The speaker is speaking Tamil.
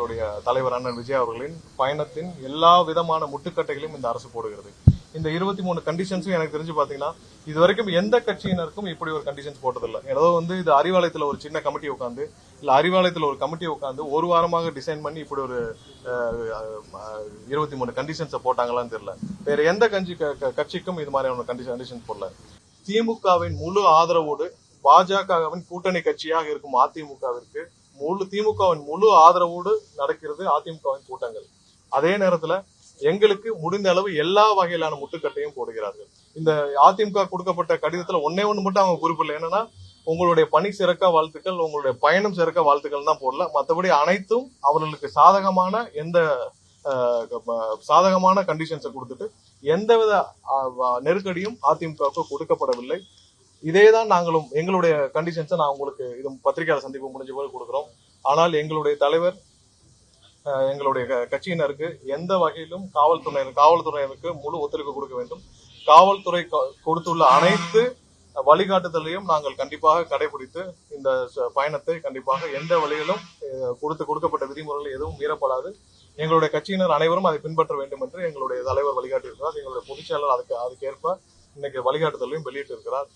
எங்களுடைய தலைவர் அண்ணன் விஜய் அவர்களின் பயணத்தின் எல்லா விதமான முட்டுக்கட்டைகளையும் இந்த அரசு போடுகிறது. இந்த 23 கண்டிஷன்ஸும் எனக்கு தெரிஞ்சு பாத்தீங்கன்னா இது வரைக்கும் எந்த கட்சியினருக்கும் இப்படி ஒரு கண்டிஷன்ஸ் போட்டதில்லை. ஏதோ இது அறிவாலயத்துல ஒரு சின்ன கமிட்டி உட்காந்து இல்ல அறிவாலயத்துல ஒரு கமிட்டி உட்காந்து ஒரு வாரமாக டிசைன் பண்ணி இப்படி ஒரு 23 கண்டிஷன்ஸை போட்டாங்களான்னு தெரியல. வேற எந்த கட்சிக்கும் இது மாதிரியான கண்டிஷன்ஸ் போடல. திமுகவின் முழு ஆதரவோடு பாஜகவின் கூட்டணி கட்சியாக இருக்கும் அதிமுகவிற்கு திமுகவின் முழு ஆதரவோடு நடக்கிறது அதிமுகவின் கூட்டங்கள். அதே நேரத்துல எங்களுக்கு முடிந்த அளவு எல்லா வகையிலான முட்டுக்கட்டையும் போடுகிறார்கள். இந்த அதிமுக கொடுக்கப்பட்ட கடிதத்துல ஒன்னே ஒண்ணு மட்டும் அவங்க குறிப்பிடல. என்னன்னா உங்களுடைய பணி சிறக்க வாழ்த்துக்கள், உங்களுடைய பயணம் சிறக்க வாழ்த்துக்கள் தான் போடல. மற்றபடி அனைத்தும் அவர்களுக்கு சாதகமான கண்டிஷன்ஸை கொடுத்துட்டு எந்தவித நெருக்கடியும் அதிமுகவுக்கு கொடுக்கப்படவில்லை. இதேதான் நாங்களும் எங்களுடைய கண்டிஷன்ஸை நான் உங்களுக்கு இது பத்திரிகையாளர் சந்திப்பு முடிஞ்ச போது கொடுக்கிறோம். ஆனால் எங்களுடைய தலைவர் எங்களுடைய கட்சியினருக்கு எந்த வகையிலும் காவல்துறையினருக்கு முழு ஒத்துழைப்பு கொடுக்க வேண்டும். காவல்துறை கொடுத்துள்ள அனைத்து வழிகாட்டுதலையும் நாங்கள் கண்டிப்பாக கடைபிடித்து இந்த பயணத்தை கண்டிப்பாக எந்த வழியிலும் கொடுக்கப்பட்ட விதிமுறைகள் எதுவும் மீறப்படாது. எங்களுடைய கட்சியினர் அனைவரும் அதை பின்பற்ற வேண்டும் என்று எங்களுடைய தலைவர் வழிகாட்டி இருக்கிறார். எங்களுடைய பொதுச் செயலாளர் அதுக்கேற்ப இன்னைக்கு வழிகாட்டுதலையும் வெளியிட்டு இருக்கிறார்.